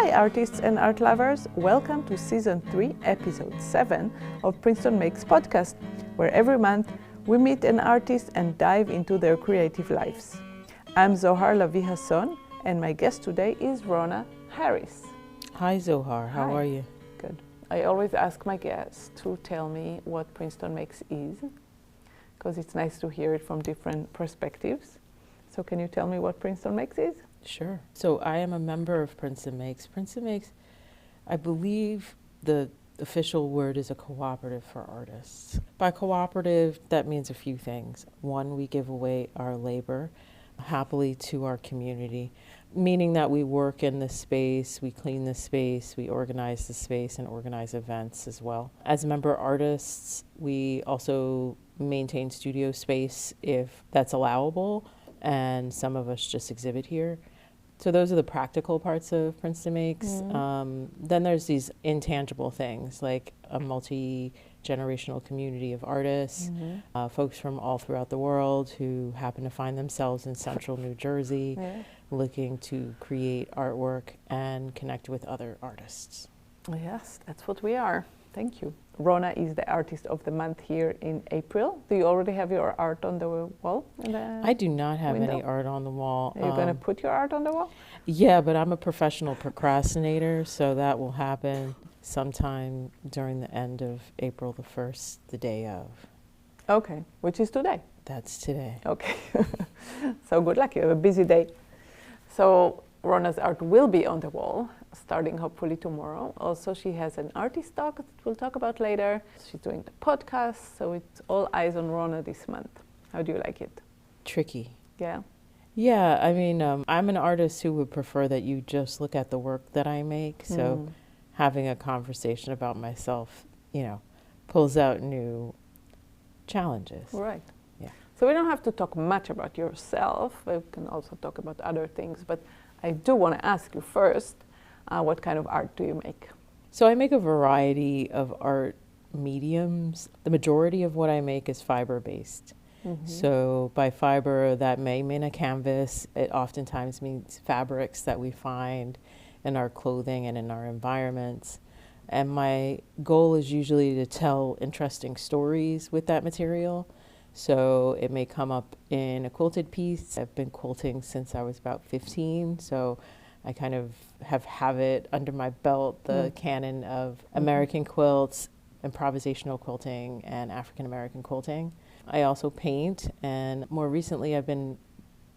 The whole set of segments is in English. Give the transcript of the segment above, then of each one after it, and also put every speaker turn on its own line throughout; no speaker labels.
Hi artists and art lovers, welcome to Season 3, Episode 7 of Princeton Makes podcast, where every month we meet an artist and dive into their creative lives. I'm Zohar Lavi-Hasson and my guest today is Ronah Harris.
Hi Zohar, how are you?
Good. I always ask my guests to tell me what Princeton Makes is, because it's nice to hear it from different perspectives. So can you tell me what Princeton Makes is?
Sure. So I am a member of Princeton Makes. Princeton Makes, I believe the official word is a cooperative for artists. By cooperative, that means a few things. One, we give away our labor happily to our community, meaning that we work in the space, we clean the space, we organize the space and organize events as well. As member artists, we also maintain studio space if that's allowable, and some of us just exhibit here. So those are the practical parts of Princeton Makes. Then there's these intangible things like a multi-generational community of artists, folks from all throughout the world who happen to find themselves in central New Jersey, looking to create artwork and connect with other artists.
Yes, that's what we are. Thank you. Ronah is the Artist of the Month here in April. Do you already have your art on the wall?
I do not have
window?
any art on the wall.
Are you going to put your art on the wall?
Yeah, but I'm a professional procrastinator, so that will happen sometime during the end of April the 1st, the day of.
Okay, which is today?
That's today.
Okay. So good luck. You have a busy day. So Ronah's art will be on the wall, starting hopefully tomorrow. Also, she has an artist talk that we'll talk about later. She's doing the podcast, so it's all eyes on Ronah this month. How do you like it?
Tricky.
Yeah?
Yeah, I mean, I'm an artist who would prefer that you just look at the work that I make. So having a conversation about myself, pulls out new challenges.
Right.
Yeah.
So we don't have to talk much about yourself. We can also talk about other things. But I do want to ask you first, what kind of art do you make?
So I make a variety of art mediums. The majority of what I make is fiber-based. So by fiber, that may mean a canvas. It oftentimes means fabrics that we find in our clothing and in our environments. And my goal is usually to tell interesting stories with that material. So it may come up in a quilted piece. I've been quilting since I was about 15, so I kind of have it under my belt, the canon of American quilts, improvisational quilting, and African American quilting. I also paint, and more recently I've been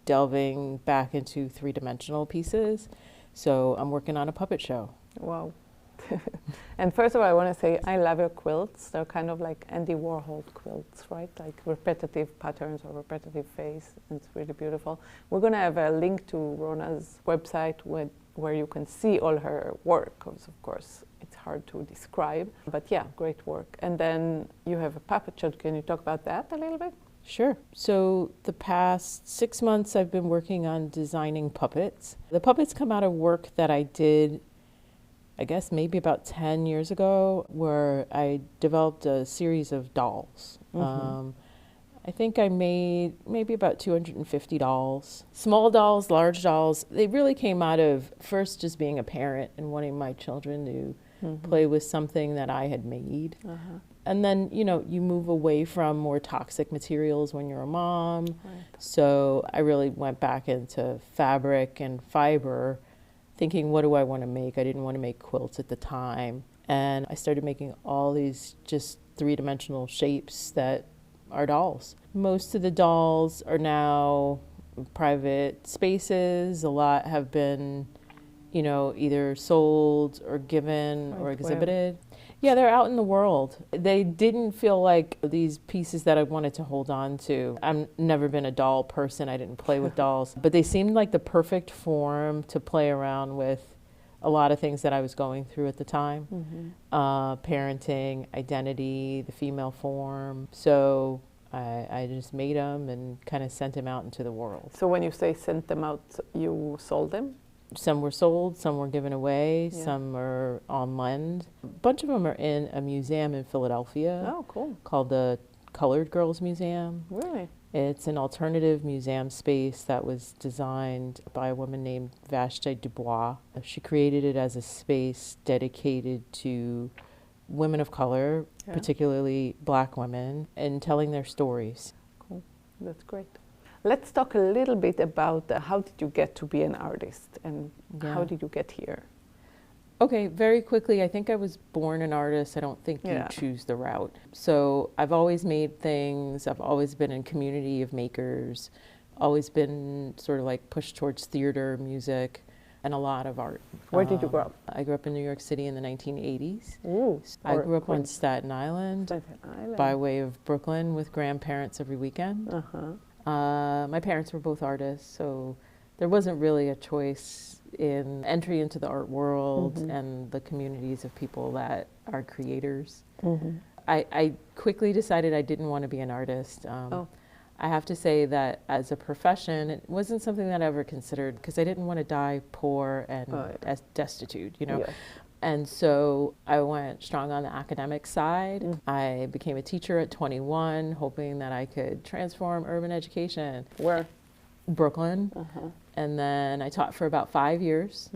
delving back into three-dimensional pieces. So I'm working on a puppet show.
Wow. And first of all, I want to say I love your quilts. They're kind of like Andy Warhol quilts, right? Like repetitive patterns or repetitive face. It's really beautiful. We're going to have a link to Ronah's website where you can see all her work, because of course it's hard to describe. But yeah, great work. And then you have a puppet show. Can you talk about that a little bit?
Sure. So the past 6 months I've been working on designing puppets. The puppets come out of work that I did, I guess maybe about 10 years ago, where I developed a series of dolls. I think I made maybe about 250 dolls. Small dolls, large dolls. They really came out of first just being a parent and wanting my children to play with something that I had made. And then, you move away from more toxic materials when you're a mom.
Right.
So I really went back into fabric and fiber, thinking, what do I want to make? I didn't want to make quilts at the time. And I started making all these just three-dimensional shapes that are dolls. Most of the dolls are now private spaces. A lot have been, either sold or given or exhibited. Yeah, they're out in the world. They didn't feel like these pieces that I wanted to hold on to. I've never been a doll person. I didn't play with dolls. But they seemed like the perfect form to play around with a lot of things that I was going through at the time. Parenting, identity, the female form. So I just made them and kind of sent them out into the world.
So when you say sent them out, you sold them?
Some were sold, some were given away, some are on lend. A bunch of them are in a museum in Philadelphia.
Oh, cool.
Called the Colored Girls Museum.
Really?
It's an alternative museum space that was designed by a woman named Vashti Dubois. She created it as a space dedicated to women of color,
Yeah.
particularly Black women, and telling their stories.
Cool. That's great. Let's talk a little bit about how did you get to be an artist and how did you get here?
Okay, very quickly, I think I was born an artist. I don't think you choose the route. So I've always made things. I've always been in a community of makers, always been sort of like pushed towards theater, music, and a lot of art.
Where did you grow up?
I grew up in New York City in the 1980s.
Ooh,
I grew up on Staten Island by way of Brooklyn with grandparents every weekend. My parents were both artists, so there wasn't really a choice in entry into the art world and the communities of people that are creators. I quickly decided I didn't want to be an artist. I have to say that as a profession, it wasn't something that I ever considered because I didn't want to die poor and destitute, you know. Yeah. And so I went strong on the academic side. I became a teacher at 21, hoping that I could transform urban education.
Where?
Brooklyn. And then I taught for about 5 years.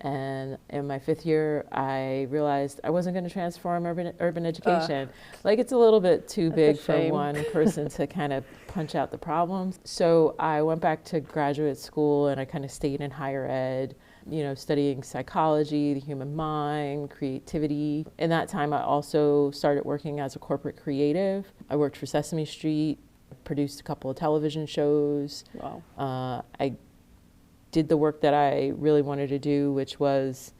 And in my 5th year, I realized I wasn't going to transform urban education. Like, it's a little bit too big for one person to kind of punch out the problems. So I went back to graduate school and I kind of stayed in higher ed, you know, studying psychology, the human mind, creativity. In that time, I also started working as a corporate creative. I worked for Sesame Street, produced a couple of television shows. Wow. I did the work that I really wanted to do, which was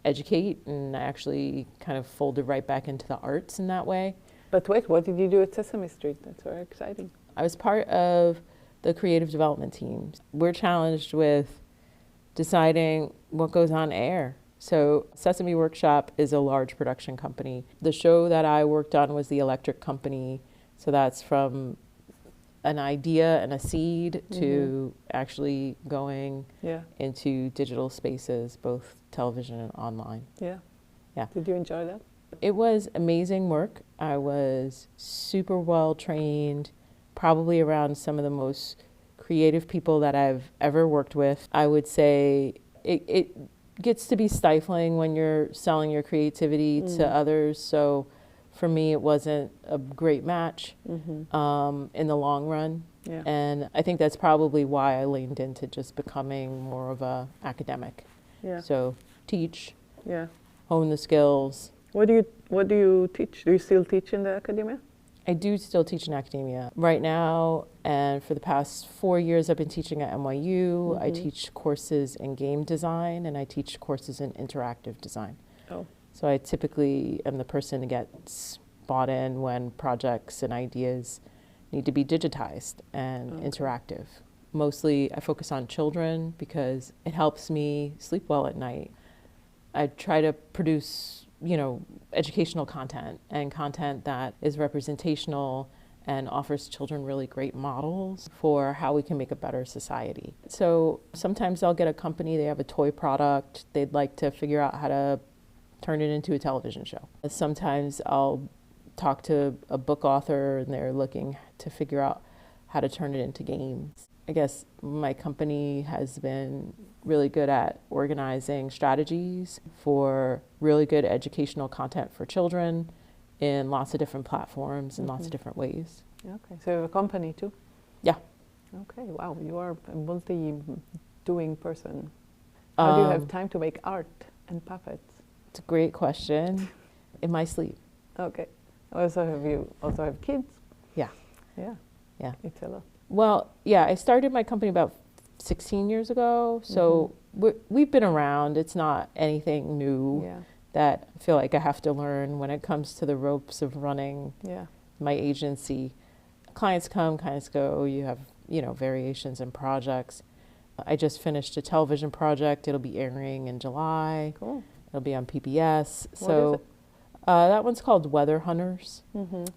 educate, and I actually kind of folded right back into the arts in that way.
But wait, what did you do at Sesame Street? That's very exciting.
I was part of the creative development team. We're challenged with deciding what goes on air. So Sesame Workshop is a large production company. The show that I worked on was The Electric Company. So that's from an idea and a seed to actually going into digital spaces, both television and online. Yeah.
Did you enjoy that?
It was amazing work. I was super well trained, probably around some of the most creative people that I've ever worked with. I would say it gets to be stifling when you're selling your creativity to others. So for me, it wasn't a great match in the long run. Yeah. And I think that's probably why I leaned into just becoming more of a academic. Yeah. So teach, hone the skills.
What do you teach? Do you still teach in the academia?
I do still teach in academia. Right now, and for the past 4 years, I've been teaching at NYU. I teach courses in game design, and I teach courses in interactive design. Oh. So I typically am the person who gets bought in when projects and ideas need to be digitized and interactive. Mostly I focus on children because it helps me sleep well at night. I try to produce, you know, educational content and content that is representational and offers children really great models for how we can make a better society. So sometimes I'll get a company, they have a toy product, they'd like to figure out how to turn it into a television show. Sometimes I'll talk to a book author and they're looking to figure out how to turn it into games. I guess my company has been really good at organizing strategies for really good educational content for children in lots of different platforms and lots of different ways.
Okay, so you have a company too?
Yeah.
Okay, wow, you are a multi-doing person. How do you have time to make art and puppets?
It's a great question. In my sleep.
Okay. You also have kids?
Yeah.
Yeah. Yeah. It's a lot.
Well, yeah, I started my company about 16 years ago, so we've been around. It's not anything new that I feel like I have to learn when it comes to the ropes of running my agency. Clients come, clients go. You have, you know, variations in projects. I just finished a television project. It'll be airing in July. Cool. It'll be on PBS.
What is it?
That one's called Weather Hunters.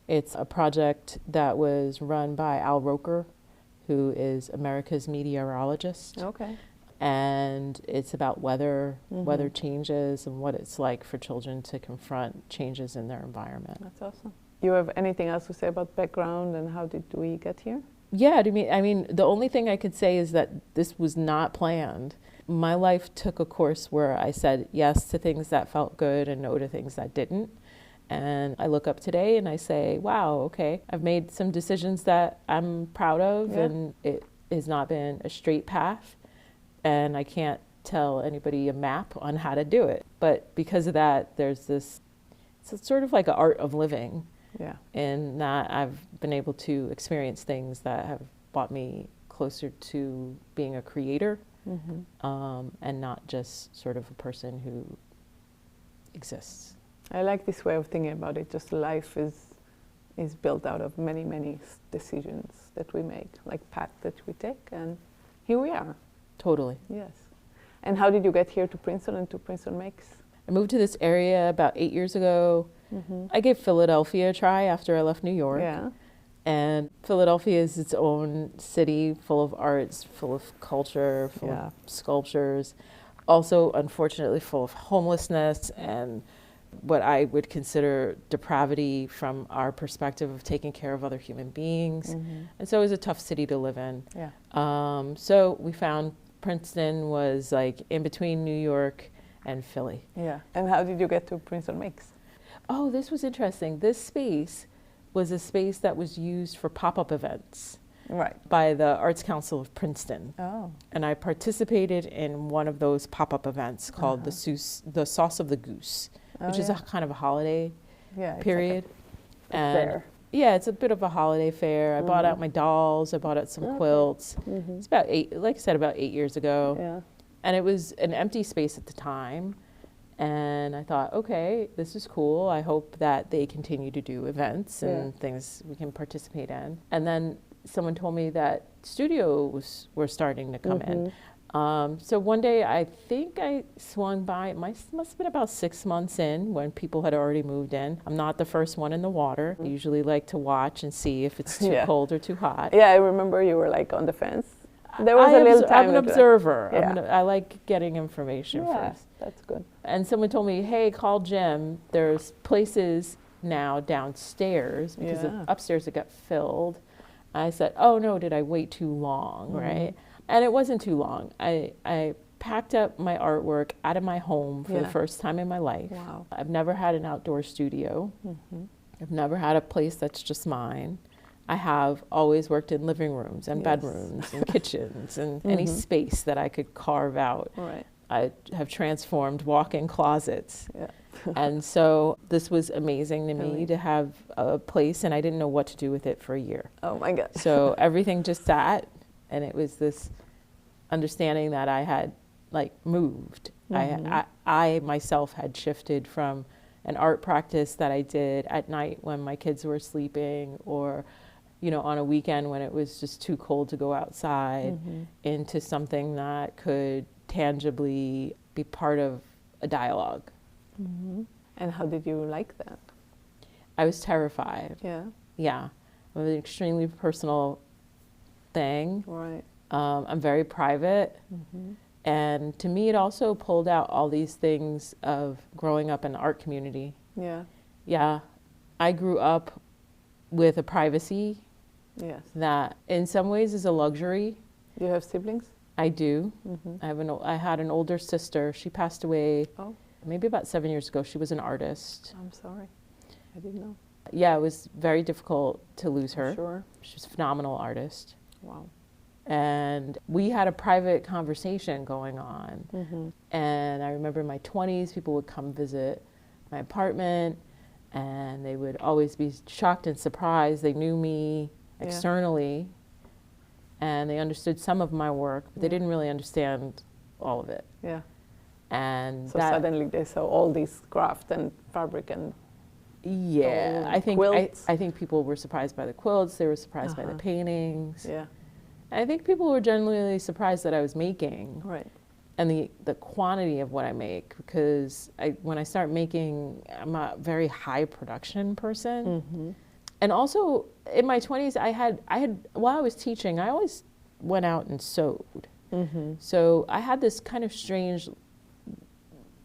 It's a project that was run by Al Roker, who is America's meteorologist. Okay. And it's about weather changes and what it's like for children to confront changes in their environment.
That's awesome. You have anything else to say about background and how did we get here?
Yeah, I mean, the only thing I could say is that this was not planned. My life took a course where I said yes to things that felt good and no to things that didn't. And I look up today and I say, wow, okay, I've made some decisions that I'm proud of, and it has not been a straight path. And I can't tell anybody a map on how to do it. But because of that, there's this, it's sort of like an art of living.
Yeah.
In that I've been able to experience things that have brought me closer to being a creator, and not just sort of a person who exists.
I like this way of thinking about it. Just life is built out of many, many decisions that we make, like paths that we take, and here we are.
Totally.
Yes. And how did you get here to Princeton and to Princeton Makes?
I moved to this area about 8 years ago. I gave Philadelphia a try after I left New York.
Yeah.
And Philadelphia is its own city, full of arts, full of culture, full of sculptures. Also, unfortunately, full of homelessness and what I would consider depravity from our perspective of taking care of other human beings. And so it was a tough city to live in.
Yeah.
So we found Princeton was like in between New York and Philly.
Yeah. And how did you get to Princeton Makes?
Oh, this was interesting. This space was a space that was used for pop-up events.
Right.
By the Arts Council of Princeton.
Oh.
And I participated in one of those pop-up events called the Sauce of the Goose, which is a kind of a holiday period.
Like a fair.
Yeah, it's a bit of a holiday fair. I bought out my dolls. I bought out some quilts. It's about like I said, about 8 years ago.
Yeah.
And it was an empty space at the time. And I thought, okay, this is cool. I hope that they continue to do events and things we can participate in. And then someone told me that studios were starting to come in. So one day I think I swung by, it must have been about 6 months in when people had already moved in. I'm not the first one in the water. I usually like to watch and see if it's too cold or too hot.
Yeah, I remember you were like on the fence. There was a little time.
I'm an observer.
Yeah.
I like getting information first.
That's good.
And someone told me, hey, call Jim. There's places now downstairs because upstairs it got filled. I said, oh no, did I wait too long, right? And it wasn't too long. I packed up my artwork out of my home for the first time in my life.
Wow.
I've never had an outdoor studio. I've never had a place that's just mine. I have always worked in living rooms and bedrooms and kitchens and any space that I could carve out.
Right.
I have transformed walk-in closets.
Yeah.
And so this was amazing to me to have a place, and I didn't know what to do with it for a year.
Oh my God.
So everything just sat, and it was this understanding that I had like moved. I myself had shifted from an art practice that I did at night when my kids were sleeping, or on a weekend when it was just too cold to go outside, into something that could tangibly be part of a dialogue.
And how did you like that?
I was terrified.
Yeah.
Yeah. It was an extremely personal thing.
Right.
I'm very private. And to me, it also pulled out all these things of growing up in the art community.
Yeah.
Yeah. I grew up with a privacy
Yes.
that in some ways is a luxury.
Do you have siblings?
I do. I had an older sister. She passed away maybe about 7 years ago. She was an artist.
I'm sorry. I didn't know.
Yeah, it was very difficult to lose her.
Sure.
She was a phenomenal artist.
Wow.
And we had a private conversation going on. And I remember in my 20s, people would come visit my apartment, and they would always be shocked and surprised. They knew me externally, and they understood some of my work, but they didn't really understand all of it.
Yeah.
And
so suddenly they saw all this craft and fabric and
I think people were surprised by the quilts. They were surprised by the paintings.
Yeah.
And I think people were genuinely surprised that I was making.
Right.
And the quantity of what I make, because when I start making, I'm a very high production person. And also in my 20s, I had while I was teaching, I always went out and sewed. So I had this kind of strange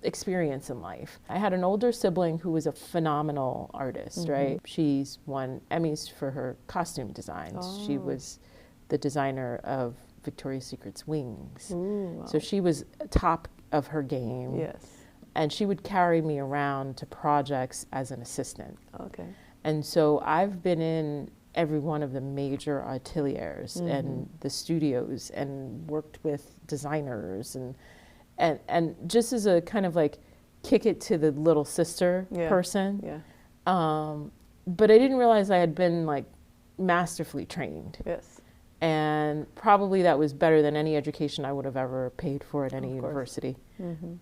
experience in life. I had an older sibling who was a phenomenal artist, right? She's won Emmys for her costume designs. She was the designer of Victoria's Secret's wings.
Ooh, wow.
So she was top of her game.
Yes.
And she would carry me around to projects as an assistant.
Okay.
And so I've been in every one of the major ateliers and the studios and worked with designers and just as a kind of like kick it to the little sister person.
Yeah.
But I didn't realize I had been like masterfully trained.
Yes.
And probably that was better than any education I would have ever paid for at any university.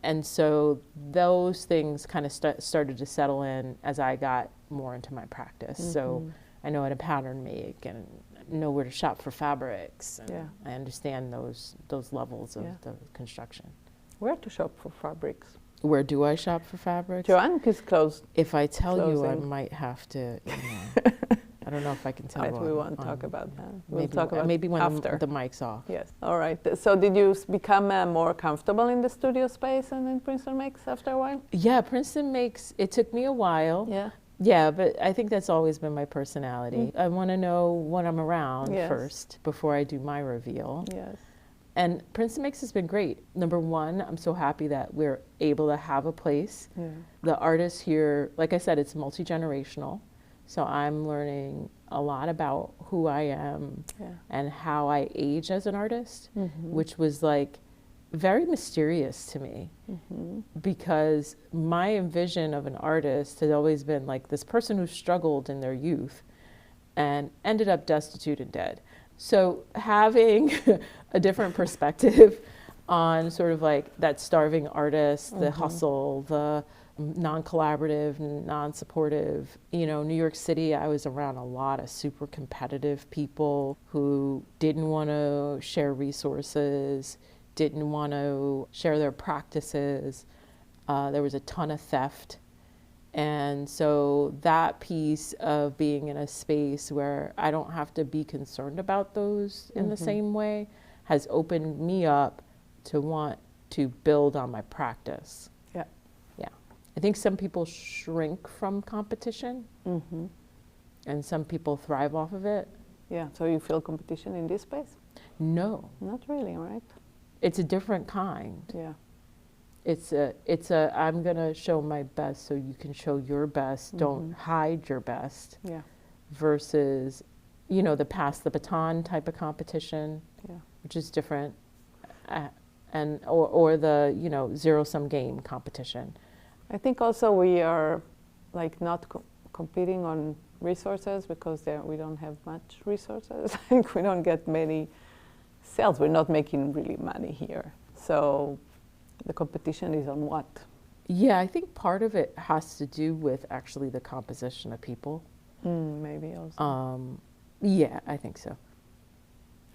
And so those things kind of started to settle in as I got more into my practice. So I know how to pattern make and know where to shop for fabrics. And I understand those levels of the construction.
Where to shop for fabrics?
Where do I shop for fabrics?
Joanne is closed.
If I tell you, I
closing.
might have to, I don't know if I can tell.
Right, we won't talk about that. We'll
Maybe,
talk about
maybe when
after.
the mic's off.
Yes. All right. So did you become more comfortable in the studio space and in Princeton Makes after a while?
Yeah, Princeton Makes, it took me a while.
Yeah.
Yeah, but I think that's always been my personality. I want to know when I'm around first before I do my reveal.
Yes.
And Princeton Makes has been great. Number one, I'm so happy that we're able to have a place.
Yeah.
The artists here, like I said, it's multi-generational. So I'm learning a lot about who I am and how I age as an artist, which was like very mysterious to me because my vision of an artist had always been like this person who struggled in their youth and ended up destitute and dead. So having a different perspective on sort of like that starving artist, the hustle, the non-collaborative, non-supportive. You know, New York City, I was around a lot of super competitive people who didn't want to share resources, didn't want to share their practices. There was a ton of theft. And so that piece of being in a space where I don't have to be concerned about those in the same way has opened me up to want to build on my practice.
Yeah.
Yeah. I think some people shrink from competition and some people thrive off of it.
Yeah. So you feel competition in this space?
No.
Not really, right?
It's a different kind.
Yeah.
It's a I'm gonna show my best so you can show your best. Don't hide your best.
Yeah.
Versus, you know, the pass the baton type of competition, which is different, and or the, you know, zero-sum game competition.
I think also we are like not competing on resources because we don't have much resources. Like we don't get many sales. We're not making really money here. So the competition is on what?
Yeah, I think part of it has to do with actually the composition of people.
Maybe also.
Yeah, I think so.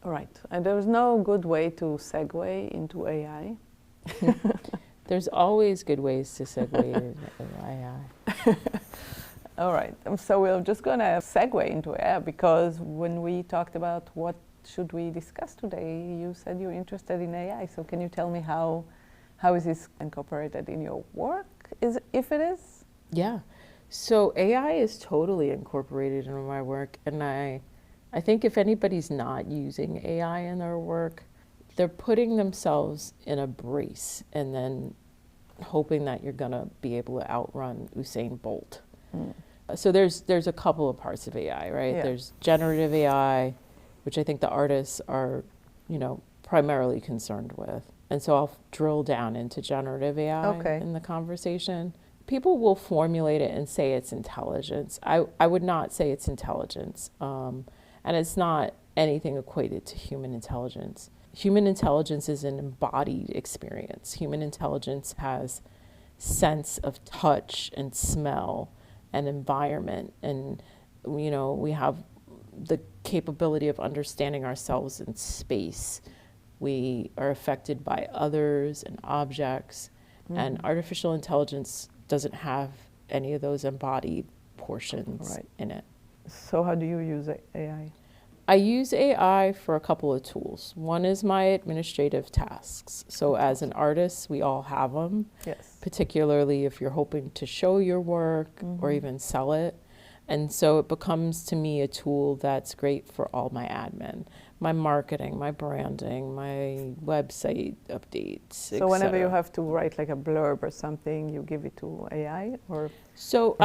All right. And there's no good way to segue into AI.
There's always good ways to segue into AI.
All right. So we're just going to segue into AI because when we talked about what should we discuss today, you said you're interested in AI. So can you tell me how is this incorporated in your work, if it is?
Yeah. So AI is totally incorporated in my work. And I think if anybody's not using AI in their work, they're putting themselves in a brace and then hoping that you're going to be able to outrun Usain Bolt. So there's a couple of parts of AI, right?
Yeah.
There's generative AI, which I think the artists are, you know, primarily concerned with. And so I'll drill down into generative AI in the conversation. People will formulate it and say it's intelligence. I would not say it's intelligence. And it's not anything equated to human intelligence. Human intelligence is an embodied experience. Human intelligence has sense of touch and smell and environment. And, you know, we have the capability of understanding ourselves in space. We are affected by others and objects, and artificial intelligence doesn't have any of those embodied portions in it.
So how do you use AI?
I use AI for a couple of tools. One is my administrative tasks. So as an artist, we all have them,
Yes.
particularly if you're hoping to show your work or even sell it. And so it becomes to me a tool that's great for all my admin, my marketing, my branding, my website updates,
So whenever you have to write like a blurb or something, you give it to AI or?
So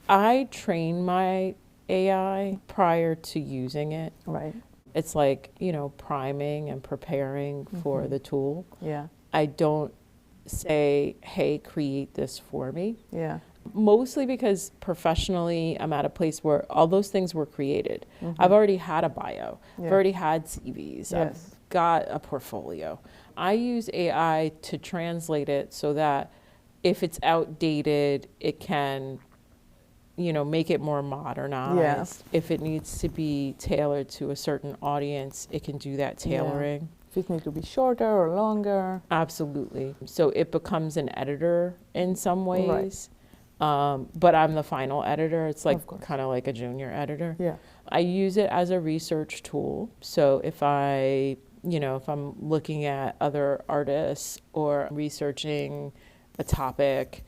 I train my AI prior to using it.
Right.
It's like, priming and preparing for the tool.
Yeah.
I don't say, hey, create this for me.
Yeah.
Mostly because professionally, I'm at a place where all those things were created. I've already had a bio. I've already had CVs.
Yes.
I've got a portfolio. I use AI to translate it so that if it's outdated, it can, make it more modernized.
Yeah.
If it needs to be tailored to a certain audience, it can do that tailoring.
If it needs to be shorter or longer.
Absolutely. So it becomes an editor in some ways. But I'm the final editor. It's like kind of like a junior editor.
Yeah.
I use it as a research tool. So if if I'm looking at other artists or researching a topic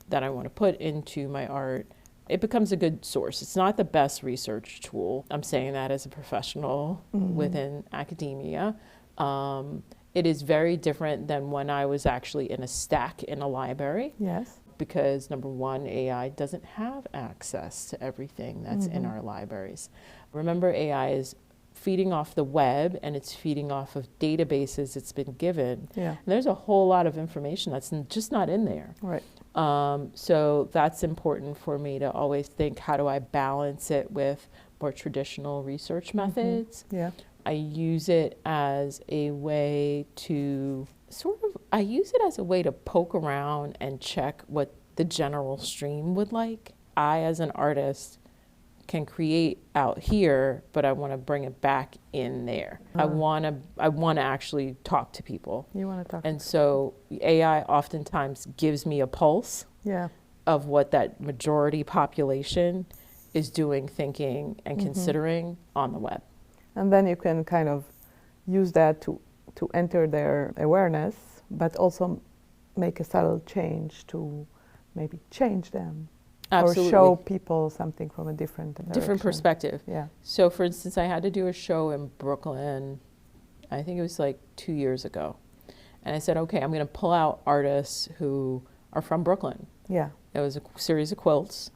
that I want to put into my art, it becomes a good source. It's not the best research tool. I'm saying that as a professional within academia. It is very different than when I was actually in a stack in a library.
Yes.
Because number one, AI doesn't have access to everything that's in our libraries. Remember, AI is feeding off the web and it's feeding off of databases it's been given.
Yeah.
And there's a whole lot of information that's just not in there.
Right.
So that's important for me to always think, how do I balance it with more traditional research methods?
Yeah.
I use it as a way to I use it as a way to poke around and check what the general stream would like. I, as an artist, can create out here, but I want to bring it back in there. I want to actually talk to people.
You want to talk.
And so AI oftentimes gives me a pulse of what that majority population is doing, thinking, and considering on the web.
And then you can kind of use that to enter their awareness, but also make a subtle change to maybe change them.
Absolutely.
Or show people something from a different
perspective.
Yeah.
So for instance, I had to do a show in Brooklyn, I think it was like 2 years ago. And I said, okay, I'm going to pull out artists who are from Brooklyn.
Yeah.
It was a series of quilts.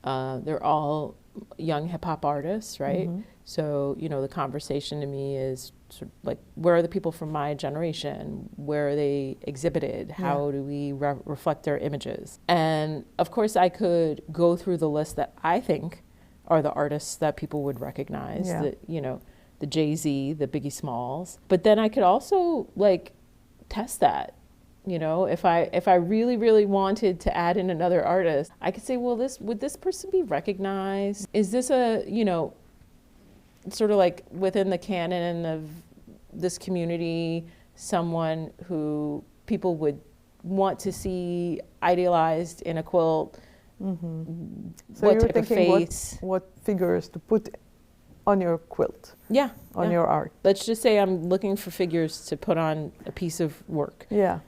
They're all young hip hop artists, right? So, the conversation to me is sort of like, where are the people from my generation? Where are they exhibited? How do we reflect their images? And of course, I could go through the list that I think are the artists that people would recognize, the Jay-Z, the Biggie Smalls. But then I could also test that. If I really, really wanted to add in another artist, I could say, well, would this person be recognized? Is this a, sort of like within the canon of this community, someone who people would want to see idealized in a quilt?
So
what
you're
type of
thinking
face?
what figures to put on your quilt?
Yeah.
On your art.
Let's just say I'm looking for figures to put on a piece of work.
Yeah.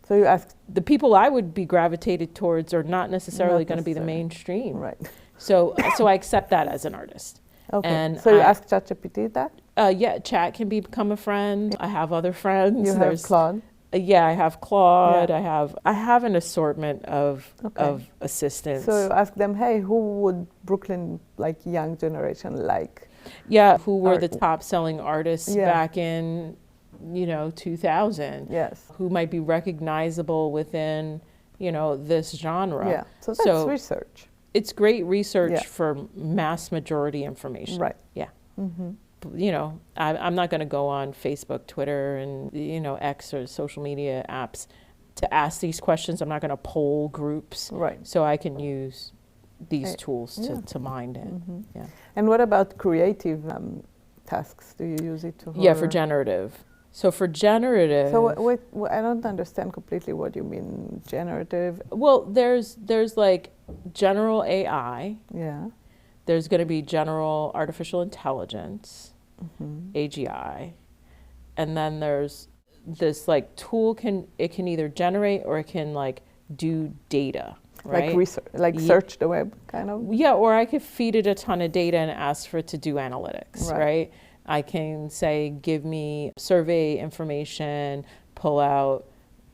So you ask
the people I would be gravitated towards are not necessarily going to be the mainstream.
Right.
So I accept that as an artist.
Okay.
And
so you ask ChatGPT that?
Yeah, Chat can become a friend. I have other friends.
You have Claude?
Yeah, I have Claude. Yeah. I have an assortment of assistants.
So you ask them, hey, who would Brooklyn young generation like?
Yeah, who were the top selling artists back in 2000?
Yes.
Who might be recognizable within this genre?
Yeah. So that's research.
It's great research for mass majority information.
Right.
Yeah. I'm not going to go on Facebook, Twitter, and X or social media apps to ask these questions. I'm not going to poll groups.
Right.
So I can use these tools to mind it. Yeah.
And what about creative tasks? Do you use it to?
Yeah, for generative. So for generative.
So wait, I don't understand completely what you mean generative.
Well, there's general AI.
Yeah.
There's going to be general artificial intelligence,
Mm-hmm.
AGI, and then there's this like tool it can either generate or it can like do data, right?
Like research, like search the web, kind of.
Yeah, or I could feed it a ton of data and ask for it to do analytics, right? I can say, give me survey information, pull out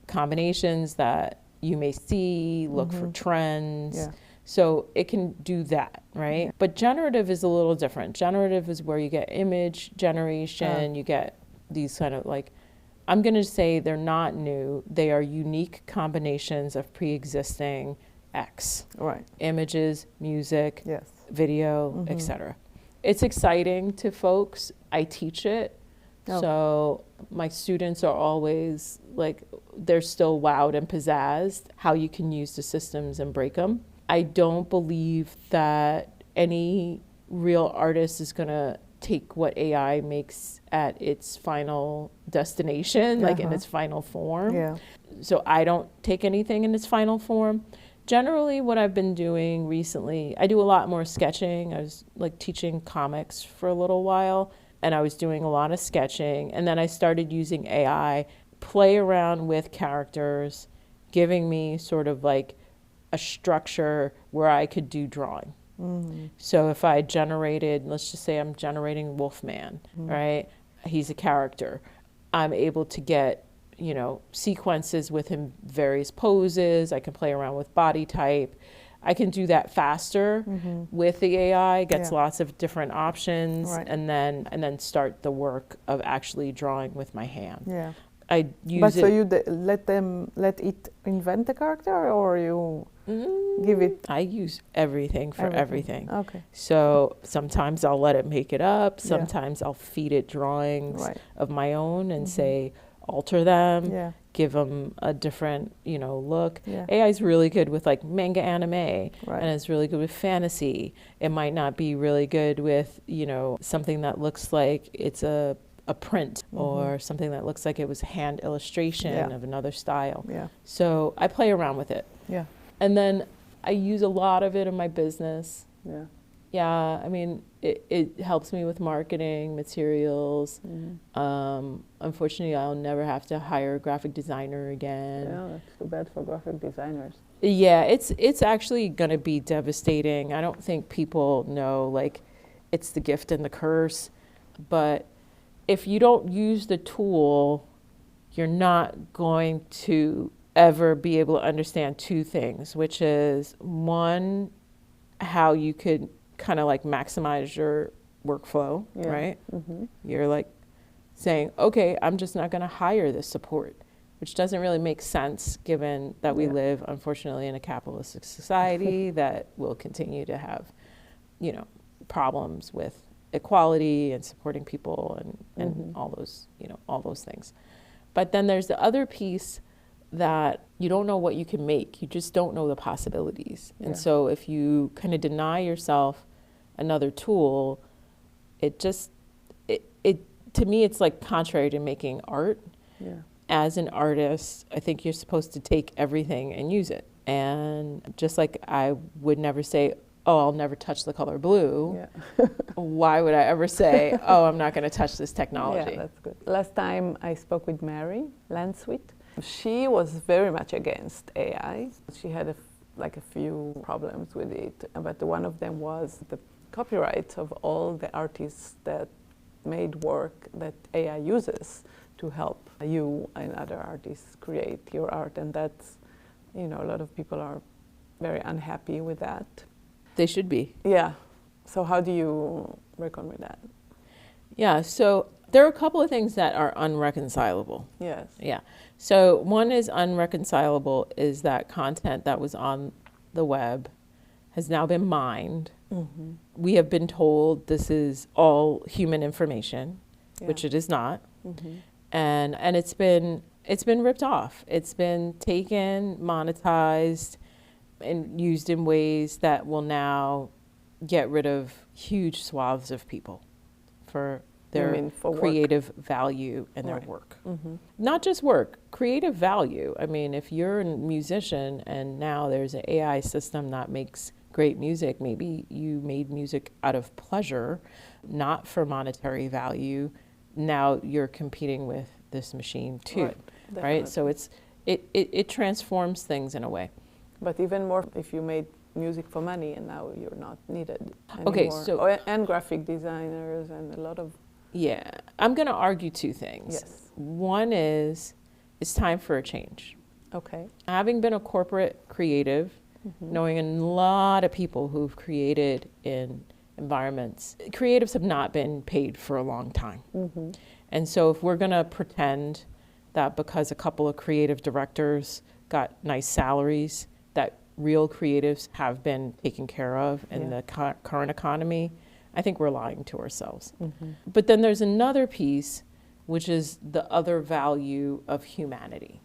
combinations that you may see, look for trends.
Yeah.
So it can do that, right?
Yeah.
But generative is a little different. Generative is where you get image generation, you get these kind of like, I'm going to say they're not new. They are unique combinations of pre-existing X.
Right.
Images, music,
Yes.
video, etc. It's exciting to folks. I teach it.
Oh.
So my students are always like, they're still wowed and pizzazzed how you can use the systems and break them. I don't believe that any real artist is going to take what AI makes at its final destination, like in its final form.
Yeah.
So I don't take anything in its final form. Generally, what I've been doing recently, I do a lot more sketching. I was like teaching comics for a little while, and I was doing a lot of sketching. And then I started using AI, play around with characters, giving me sort of like a structure where I could do drawing. So if I generated, let's just say I'm generating Wolfman, right? He's a character. I'm able to get, you know, sequences with him, various poses. I can play around with body type. I can do that faster with the AI. Gets lots of different options, and then start the work of actually drawing with my hand.
Yeah.
I use
But
it.
so you let it invent the character, or you give it?
I use everything for everything.
Okay.
So sometimes I'll let it make it up. Sometimes I'll feed it drawings of my own and say, alter them, give them a different, you know, look.
Yeah.
AI is really good with like manga anime,
Right.
and it's really good with fantasy. It might not be really good with, you know, something that looks like it's a print or something that looks like it was hand illustration of another style.
Yeah.
So I play around with it.
Yeah.
And then I use a lot of it in my business.
Yeah.
Yeah, I mean, it helps me with marketing, materials. Unfortunately, I'll never have to hire a graphic designer again.
Yeah, that's too bad for graphic designers.
Yeah, it's actually going to be devastating. I don't think people know, like, it's the gift and the curse. But if you don't use the tool, you're not going to ever be able to understand two things, which is, one, how you could kind of like maximize your workflow, right? You're like saying, okay, I'm just not going to hire this support, which doesn't really make sense given that we live, unfortunately, in a capitalistic society that will continue to have, you know, problems with equality and supporting people and all those, you know, all those things. But then there's the other piece that you don't know what you can make. You just don't know the possibilities. And so if you kind of deny yourself another tool, it to me, it's like contrary to making art.
Yeah.
As an artist, I think you're supposed to take everything and use it. And just like I would never say, oh, I'll never touch the color blue. Yeah. Why would I ever say, oh, I'm not going to touch this technology?
Yeah, that's good. Last time I spoke with Mary Lansweet. She was very much against AI. She had a few problems with it, but one of them was the copyright of all the artists that made work that AI uses to help you and other artists create your art, and that's, you know, a lot of people are very unhappy with that.
They should be.
Yeah. So how do you reckon with that?
Yeah, so there are a couple of things that are unreconcilable.
Yes.
Yeah. So one is unreconcilable is that content that was on the web has now been mined. We have been told this is all human information, which it is not. And it's been ripped off. It's been taken, monetized, and used in ways that will now get rid of huge swaths of people for their creative value and their work. Not just work, creative value. I mean, if you're a musician and now there's an AI system that makes great music. Maybe you made music out of pleasure, not for monetary value. Now you're competing with this machine too, right? So it transforms things in a way.
But even more if you made music for money and now you're not needed anymore.
Okay, so
and graphic designers and a lot of
I'm going to argue two things.
Yes.
One is it's time for a change.
Okay.
Having been a corporate creative, knowing a lot of people who've created in environments, creatives have not been paid for a long time. And so if we're going to pretend that because a couple of creative directors got nice salaries, that real creatives have been taken care of in the current economy, I think we're lying to ourselves. But then there's another piece, which is the other value of humanity.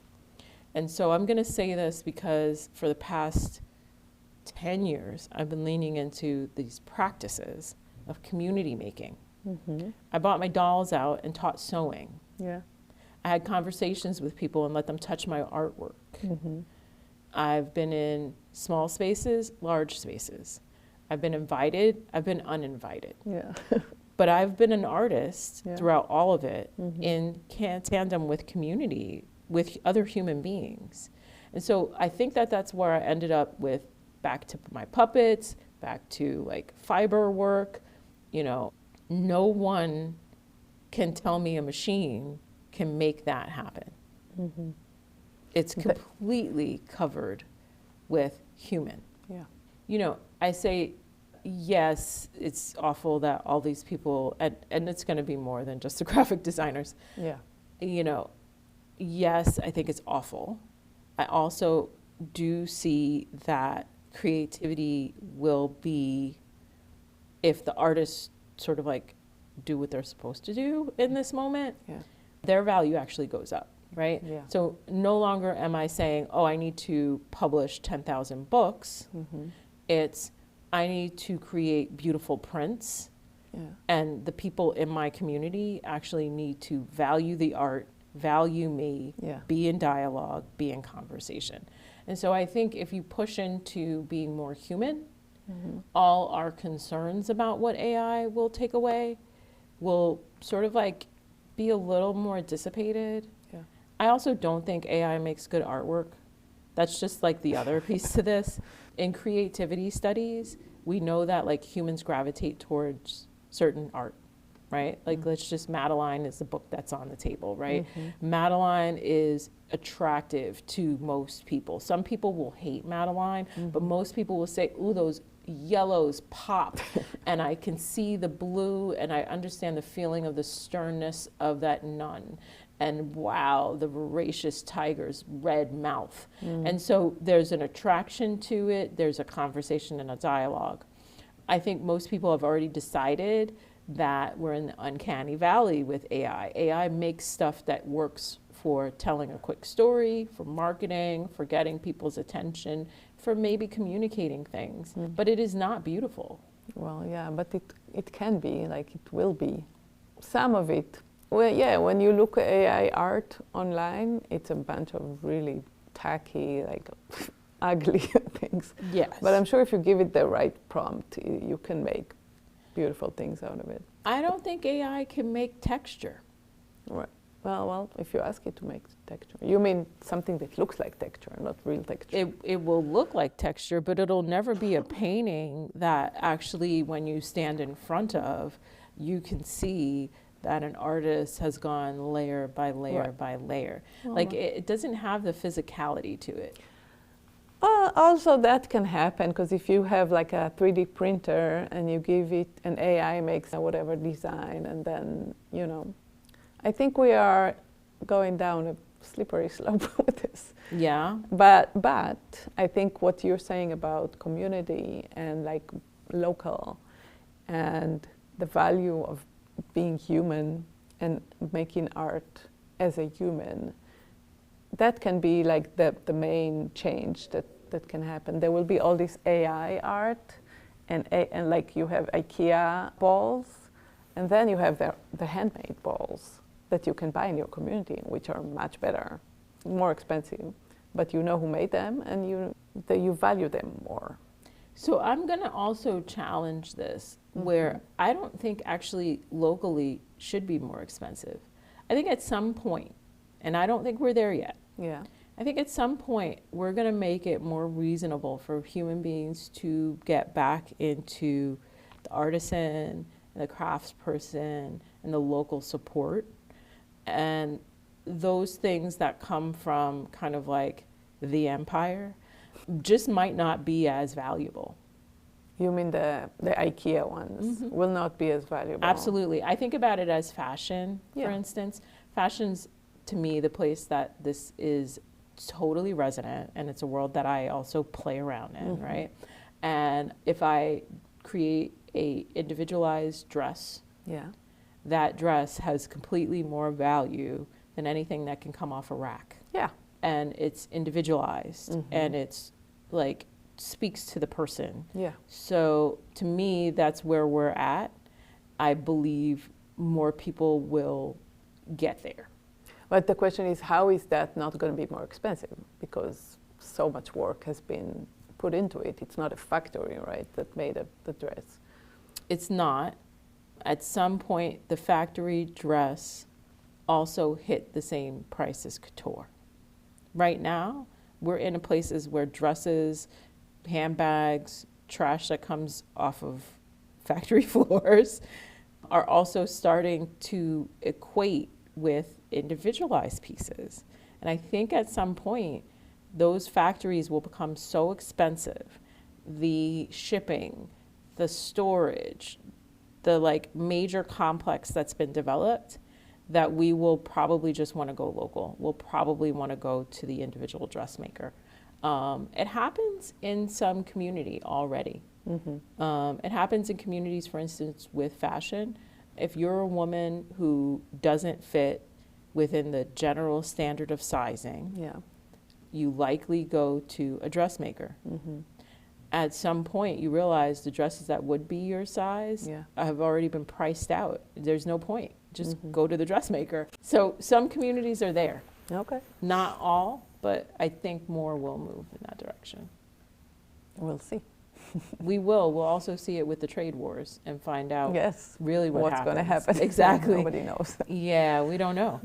And so I'm going to say this because for the past 10 years, I've been leaning into these practices of community making. I bought my dolls out and taught sewing.
Yeah.
I had conversations with people and let them touch my artwork. I've been in small spaces, large spaces. I've been invited, I've been uninvited.
Yeah.
But I've been an artist throughout all of it in tandem with community, with other human beings. And so I think that that's where I ended up with back to my puppets, back to like fiber work. You know, no one can tell me a machine can make that happen. It's completely covered with human.
Yeah.
You know, I say, yes, it's awful that all these people, and it's going to be more than just the graphic designers.
Yeah.
You know, yes, I think it's awful. I also do see that creativity will be, if the artists sort of like do what they're supposed to do in this moment, their value actually goes up, right?
Yeah.
So no longer am I saying, oh, I need to publish 10,000 books. It's, I need to create beautiful prints. And the people in my community actually need to value the art, value me, be in dialogue, be in conversation. And so I think if you push into being more human, all our concerns about what AI will take away will sort of like be a little more dissipated. I also don't think AI makes good artwork. That's just like the other piece to this. In creativity studies, we know that like humans gravitate towards certain art, right? Like let's just, Madeline is the book that's on the table, right? Madeline is attractive to most people. Some people will hate Madeline, but most people will say, ooh, those yellows pop and I can see the blue and I understand the feeling of the sternness of that nun. And wow, the voracious tiger's red mouth. And so there's an attraction to it, there's a conversation and a dialogue. I think most people have already decided that we're in the uncanny valley with AI. AI makes stuff that works for telling a quick story, for marketing, for getting people's attention, for maybe communicating things, but it is not beautiful.
Well, yeah, but it can be, like it will be. Some of it. Well, yeah, when you look at AI art online, it's a bunch of really tacky, like ugly things.
Yes.
But I'm sure if you give it the right prompt, you can make beautiful things out of it.
I don't think AI can make texture.
Right. Well, if you ask it to make texture. You mean something that looks like texture, not real texture.
It will look like texture, but it'll never be a painting that actually, when you stand in front of, you can see that an artist has gone layer by layer by layer. Like it doesn't have the physicality to it.
Also that can happen, because if you have like a 3D printer and you give it an AI makes a whatever design, and then, you know, I think we are going down a slippery slope with this.
Yeah.
But I think what you're saying about community and like local and the value of being human and making art as a human, that can be like the main change that can happen. There will be all this AI art and like you have IKEA balls, and then you have the handmade balls that you can buy in your community, which are much better, more expensive, but you know who made them and you value them more.
So I'm going to also challenge this, where I don't think actually locally should be more expensive. I think at some point, and I don't think we're there yet,
Yeah.
I think at some point we're going to make it more reasonable for human beings to get back into the artisan and the craftsperson and the local support. And those things that come from kind of like the empire just might not be as valuable.
You mean the IKEA ones will not be as valuable?
Absolutely. I think about it as fashion, for
Yeah.
instance. Fashion's, to me, the place that this is totally resonant, and it's a world that I also play around in, right? And if I create a individualized dress,
Yeah.
that dress has completely more value than anything that can come off a rack.
Yeah.
And it's individualized, and it's like speaks to the person.
Yeah.
So to me, that's where we're at. I believe more people will get there.
But the question is, how is that not going to be more expensive? Because so much work has been put into it. It's not a factory, right, that made the dress.
It's not. At some point, the factory dress also hit the same price as couture. Right now, we're in places where dresses, handbags, trash that comes off of factory floors are also starting to equate with individualized pieces. And I think at some point, those factories will become so expensive, the shipping, the storage, the like major complex that's been developed, that we will probably just want to go local. We'll probably want to go to the individual dressmaker. It happens in some community already. It happens in communities, for instance, with fashion. If you're a woman who doesn't fit within the general standard of sizing,
Yeah.
you likely go to a dressmaker. At some point, you realize the dresses that would be your size
Yeah.
have already been priced out. There's no point. Just go to the dressmaker. So some communities are there.
Okay.
Not all, but I think more will move in that direction.
We'll see.
We will. We'll also see it with the trade wars and find out
Yes.
really
What's going to
happens.
happen?
Exactly.
Nobody knows.
Yeah, we don't know.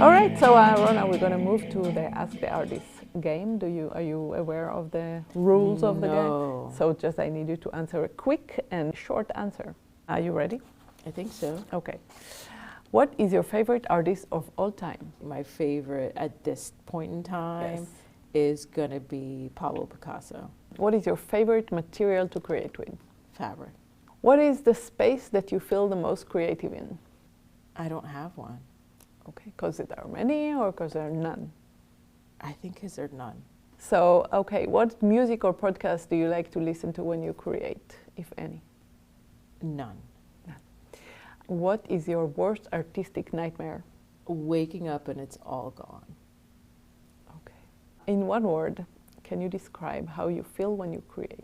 All right. So, Ronah, we're going to move to the Ask the Artist game. Are you aware of the rules of the
No.
game? So, just I need you to answer a quick and short answer. Are you ready?
I think so.
Okay. What is your favorite artist of all time?
My favorite at this point in time
Yes.
is going to be Pablo Picasso.
What is your favorite material to create with?
Fabric.
What is the space that you feel the most creative in?
I don't have one.
Okay, because there are many or because there are none?
I think because there are none.
So, okay, what music or podcast do you like to listen to when you create, if any?
None.
What is your worst artistic nightmare?
Waking up and it's all gone.
Okay. In one word, can you describe how you feel when you create?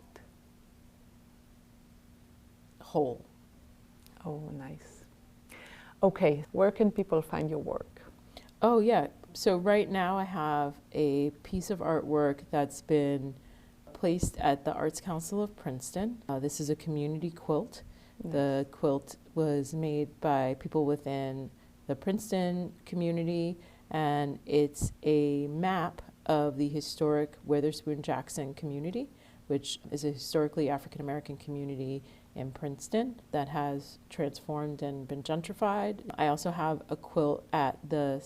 Whole.
Oh, nice. Okay, where can people find your work?
Oh, yeah. So right now I have a piece of artwork that's been placed at the Arts Council of Princeton. This is a community quilt.
Yes.
The quilt was made by people within the Princeton community, and it's a map of the historic Witherspoon-Jackson community, which is a historically African-American community in Princeton that has transformed and been gentrified. I also have a quilt at the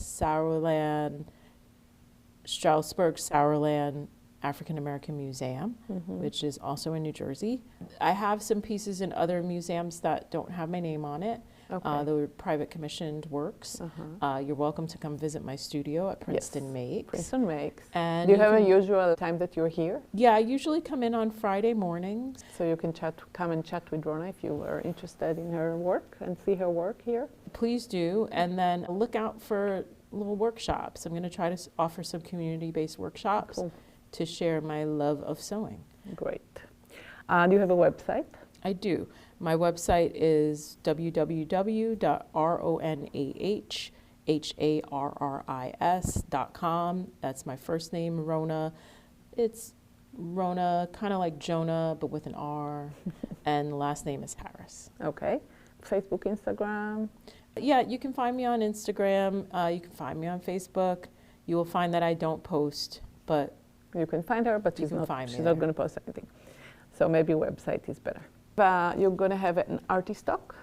Strasbourg-Sauerland African-American Museum, which is also in New Jersey. I have some pieces in other museums that don't have my name on it.
Okay.
They were private commissioned works. You're welcome to come visit my studio at Princeton
Yes.
Makes.
Princeton Makes.
And
Do you have a usual time that you're here?
Yeah, I usually come in on Friday mornings.
So you can come and chat with Ronah if you are interested in her work and see her work here.
Please do. And then look out for little workshops. I'm going to try to offer some community-based workshops
Cool.
to share my love of sewing.
Great. Do you have a website?
I do. My website is www.ronahharris.com. That's my first name, Ronah. It's Ronah, kind of like Jonah, but with an R. And the last name is Harris.
Okay. Facebook, Instagram?
Yeah, you can find me on Instagram. You can find me on Facebook. You will find that I don't post, but
You can find her, but
You
she's
can
not,
find me
she's not
there.
going to post anything. So maybe website is better. You're going to have an artist talk?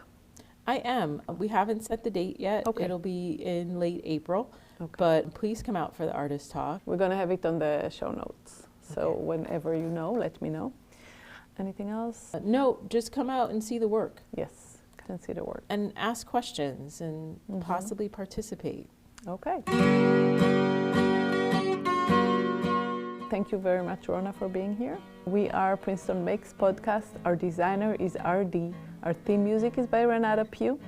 I am. We haven't set the date yet.
Okay.
It'll be in late April,
Okay.
but please come out for the artist talk.
We're going to have it on the show notes. So
Okay.
whenever you know, let me know. Anything else?
No, just come out and see the work
Yes, can see the work.
and ask questions and
Mhm.
possibly participate.
Okay. Thank you very much, Ronah, for being here. We are Princeton Makes podcast. Our designer is RD. Our theme music is by Renata Pugh.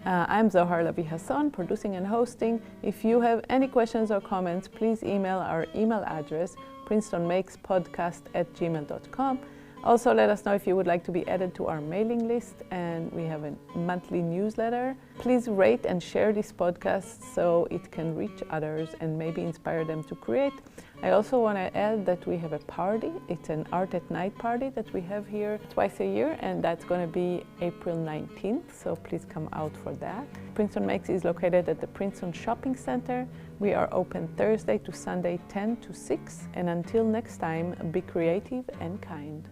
I'm Zohar Lavi-Hasson, producing and hosting. If you have any questions or comments, please email our email address, princetonmakespodcast@gmail.com. Also, let us know if you would like to be added to our mailing list, and we have a monthly newsletter. Please rate and share this podcast so it can reach others and maybe inspire them to create. I also want to add that we have a party. It's an Art at Night party that we have here twice a year, and that's going to be April 19th, so please come out for that. Princeton Makes is located at the Princeton Shopping Center. We are open Thursday to Sunday 10 to 6, and until next time, be creative and kind.